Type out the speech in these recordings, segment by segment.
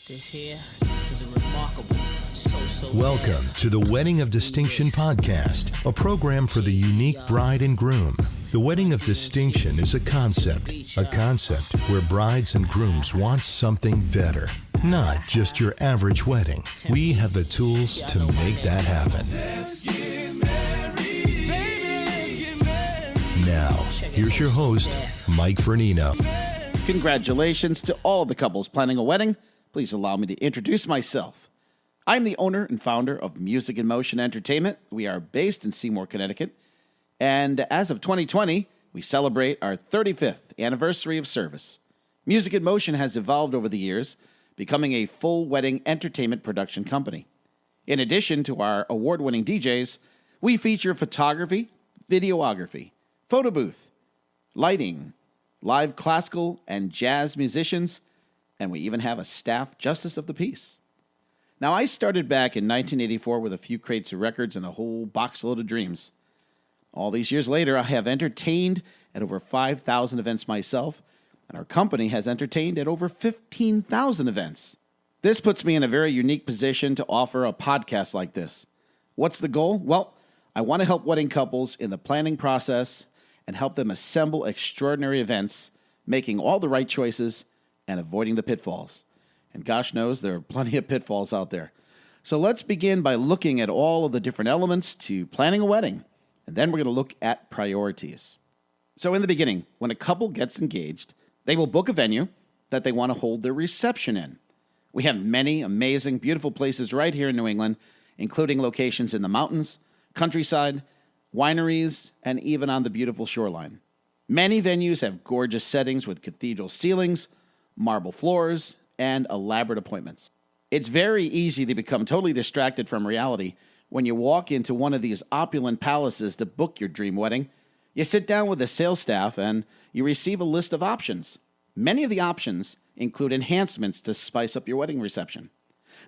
This here is a remarkable, Welcome to the Wedding of Distinction podcast, a program for the unique bride and groom. The Wedding of Distinction is a concept where brides and grooms want something better, not just your average wedding. We have the tools to make that happen. Now, here's your host, Mike Fernino. Congratulations to all the couples planning a wedding. Please allow me to introduce myself. I'm the owner and founder of Music in Motion Entertainment. We are based in Seymour, Connecticut. And as of 2020, we celebrate our 35th anniversary of service. Music in Motion has evolved over the years, becoming a full wedding entertainment production company. In addition to our award-winning DJs, we feature photography, videography, photo booth, lighting, live classical and jazz musicians, and we even have a staff justice of the peace. Now, I started back in 1984 with a few crates of records and a whole box load of dreams. All these years later, I have entertained at over 5,000 events myself, and our company has entertained at over 15,000 events. This puts me in a very unique position to offer a podcast like this. What's the goal? Well, I want to help wedding couples in the planning process and help them assemble extraordinary events, making all the right choices and avoiding the pitfalls. And gosh knows there are plenty of pitfalls out there. So let's begin by looking at all of the different elements to planning a wedding. And then we're going to look at priorities. So in the beginning, when a couple gets engaged, they will book a venue that they want to hold their reception in. We have many amazing, beautiful places right here in New England, including locations in the mountains, countryside, wineries, and even on the beautiful shoreline. Many venues have gorgeous settings with cathedral ceilings, marble floors, and elaborate appointments. It's very easy to become totally distracted from reality when you walk into one of these opulent palaces to book your dream wedding. You sit down with the sales staff and you receive a list of options. Many of the options include enhancements to spice up your wedding reception.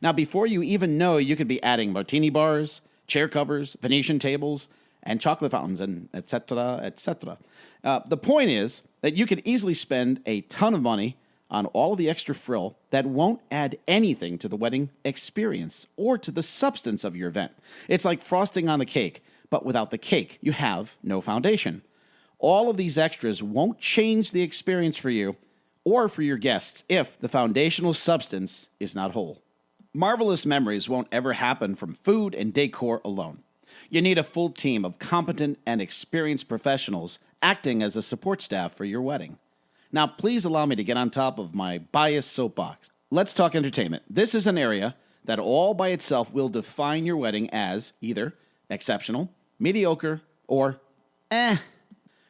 Now, before you even know, you could be adding martini bars, chair covers, Venetian tables, and chocolate fountains, and etc., etc. The point is that you can easily spend a ton of money on all of the extra frill that won't add anything to the wedding experience or to the substance of your event. It's like frosting on the cake, but without the cake, you have no foundation. All of these extras won't change the experience for you or for your guests if the foundational substance is not whole. Marvelous memories won't ever happen from food and decor alone. You need a full team of competent and experienced professionals acting as a support staff for your wedding. Now, please allow me to get on top of my biased soapbox. Let's talk entertainment. This is an area that all by itself will define your wedding as either exceptional, mediocre, or we're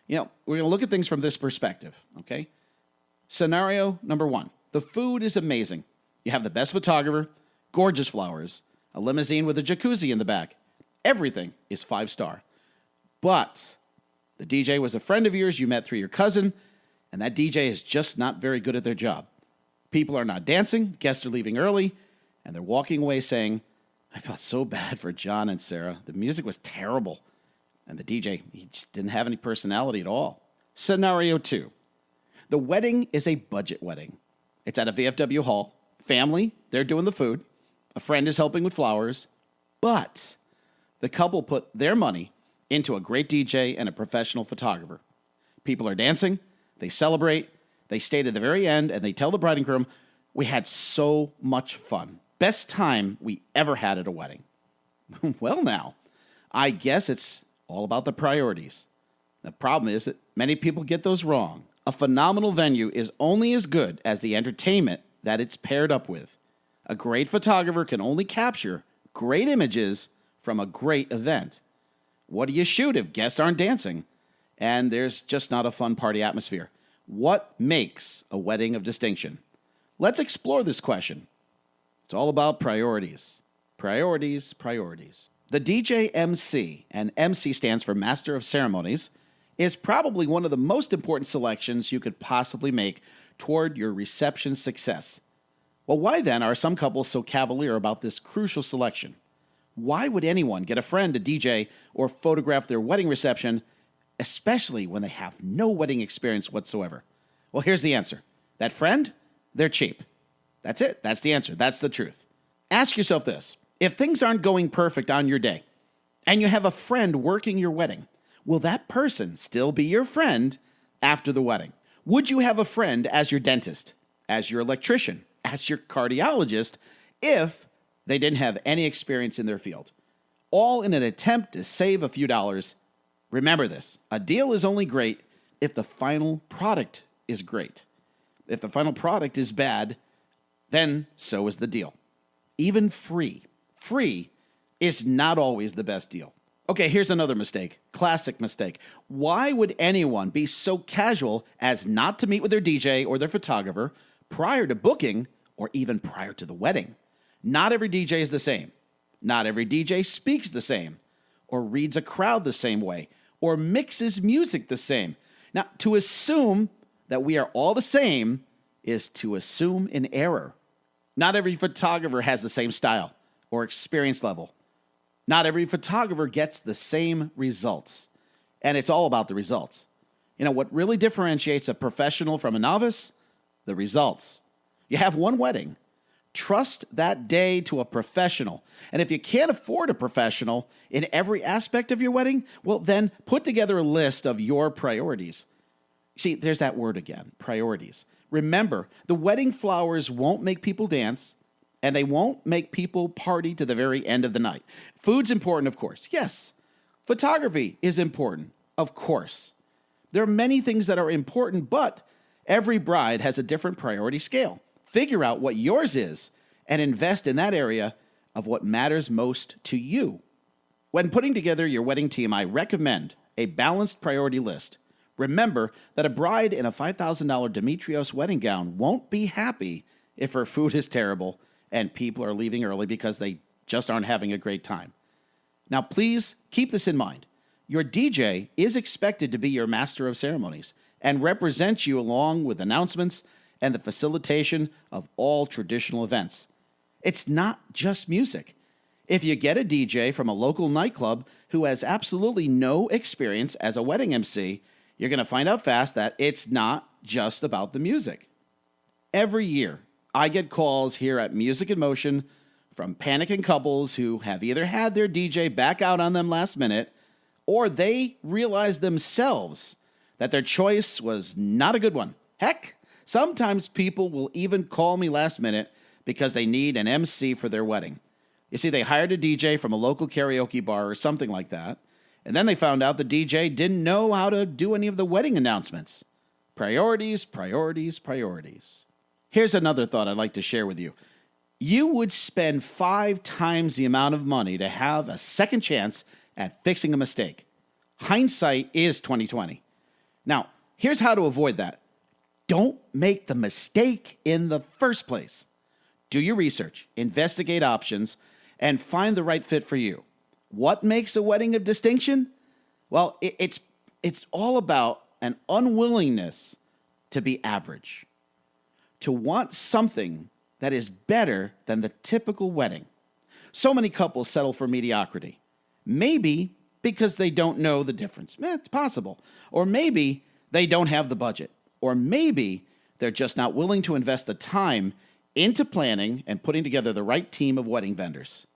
going to look at things from this perspective, okay? Scenario number one. The food is amazing. You have the best photographer, gorgeous flowers, a limousine with a jacuzzi in the back. Everything is 5-star. But the DJ was a friend of yours you met through your cousin, and that DJ is just not very good at their job. People are not dancing, guests are leaving early, and they're walking away saying, I felt so bad for John and Sarah. The music was terrible. And the DJ, he just didn't have any personality at all. Scenario 2. The wedding is a budget wedding. It's at a VFW hall. Family, they're doing the food. A friend is helping with flowers. But the couple put their money into a great DJ and a professional photographer. People are dancing. They celebrate, they stay to the very end, and they tell the bride and groom, we had so much fun. Best time we ever had at a wedding. Well now, I guess it's all about the priorities. The problem is that many people get those wrong. A phenomenal venue is only as good as the entertainment that it's paired up with. A great photographer can only capture great images from a great event. What do you shoot if guests aren't dancing? And there's just not a fun party atmosphere. What makes a wedding of distinction? Let's explore this question. It's all about priorities. Priorities, priorities. The DJ MC, and MC stands for Master of Ceremonies, is probably one of the most important selections you could possibly make toward your reception success. Well, why then are some couples so cavalier about this crucial selection? Why would anyone get a friend to DJ or photograph their wedding reception, especially when they have no wedding experience whatsoever? Well, here's the answer. That friend, they're cheap. That's it. That's the answer. That's the truth. Ask yourself this. If things aren't going perfect on your day and you have a friend working your wedding, will that person still be your friend after the wedding? Would you have a friend as your dentist, as your electrician, as your cardiologist if they didn't have any experience in their field? All in an attempt to save a few dollars. Remember this, a deal is only great if the final product is great. If the final product is bad, then so is the deal. Even free is not always the best deal. Okay, here's another mistake. Classic mistake. Why would anyone be so casual as not to meet with their DJ or their photographer prior to booking or even prior to the wedding? Not every DJ is the same. Not every DJ speaks the same or reads a crowd the same way or mixes music the same. Now, to assume that we are all the same is to assume an error. Not every photographer has the same style or experience level. Not every photographer gets the same results. And it's all about the results. You know, what really differentiates a professional from a novice? The results. You have one wedding. Trust that day to a professional. And if you can't afford a professional in every aspect of your wedding, well, then put together a list of your priorities. See, there's that word again, priorities. Remember, the wedding flowers won't make people dance, and they won't make people party to the very end of the night. Food's important, of course. Yes. Photography is important, of course. There are many things that are important, but every bride has a different priority scale. Figure out what yours is and invest in that area of what matters most to you. When putting together your wedding team, I recommend a balanced priority list. Remember that a bride in a $5,000 Demetrios wedding gown won't be happy if her food is terrible and people are leaving early because they just aren't having a great time. Now, please keep this in mind. Your DJ is expected to be your master of ceremonies and represent you along with announcements and the facilitation of all traditional events. It's not just music. If you get a DJ from a local nightclub who has absolutely no experience as a wedding MC, you're going to find out fast that it's not just about the music. Every year, I get calls here at Music in Motion from panicking couples who have either had their DJ back out on them last minute or they realize themselves that their choice was not a good one. Heck, sometimes people will even call me last minute because they need an MC for their wedding. You see, they hired a DJ from a local karaoke bar or something like that, and then they found out the DJ didn't know how to do any of the wedding announcements. Priorities, priorities, priorities. Here's another thought I'd like to share with you. You would spend 5 times the amount of money to have a second chance at fixing a mistake. Hindsight is 20/20. Now, here's how to avoid that. Don't make the mistake in the first place. Do your research, investigate options, and find the right fit for you. What makes a wedding of distinction? Well, it's all about an unwillingness to be average, to want something that is better than the typical wedding. So many couples settle for mediocrity. Maybe because they don't know the difference. It's possible. Or maybe they don't have the budget. Or maybe they're just not willing to invest the time into planning and putting together the right team of wedding vendors.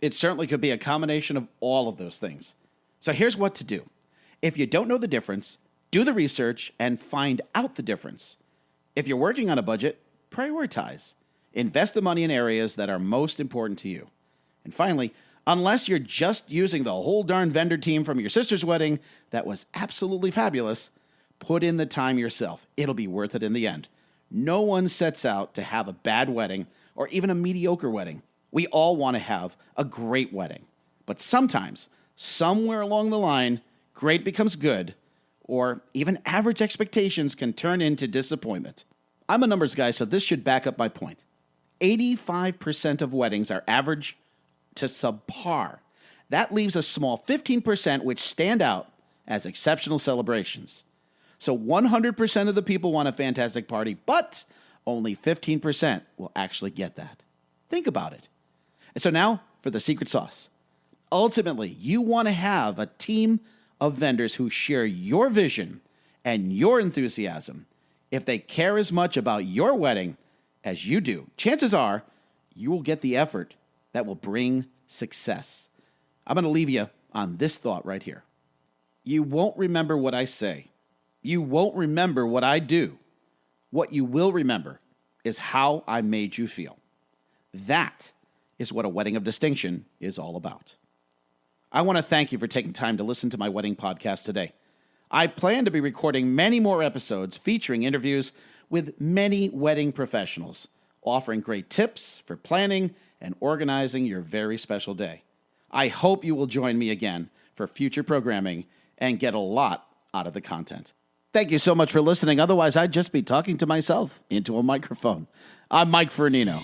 It certainly could be a combination of all of those things. So here's what to do. If you don't know the difference, do the research and find out the difference. If you're working on a budget, prioritize. Invest the money in areas that are most important to you. And finally, unless you're just using the whole darn vendor team from your sister's wedding that was absolutely fabulous, put in the time yourself. It'll be worth it in the end. No one sets out to have a bad wedding or even a mediocre wedding. We all want to have a great wedding. But sometimes, somewhere along the line, great becomes good, or even average expectations can turn into disappointment. I'm a numbers guy, so this should back up my point. 85% of weddings are average to subpar. That leaves a small 15% which stand out as exceptional celebrations. So 100% of the people want a fantastic party, but only 15% will actually get that. Think about it. And so now for the secret sauce. Ultimately, you want to have a team of vendors who share your vision and your enthusiasm. If they care as much about your wedding as you do, chances are you will get the effort that will bring success. I'm going to leave you on this thought right here. You won't remember what I say. You won't remember what I do. What you will remember is how I made you feel. That is what a wedding of distinction is all about. I want to thank you for taking time to listen to my wedding podcast today. I plan to be recording many more episodes featuring interviews with many wedding professionals, offering great tips for planning and organizing your very special day. I hope you will join me again for future programming and get a lot out of the content. Thank you so much for listening. Otherwise, I'd just be talking to myself into a microphone. I'm Mike Fernino.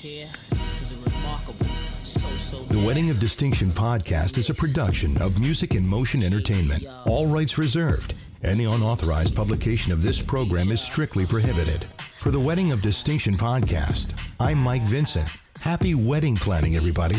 The Wedding of Distinction podcast is a production of Music in Motion Entertainment. All rights reserved. Any unauthorized publication of this program is strictly prohibited. For the Wedding of Distinction podcast, I'm Mike Vincent. Happy wedding planning, everybody.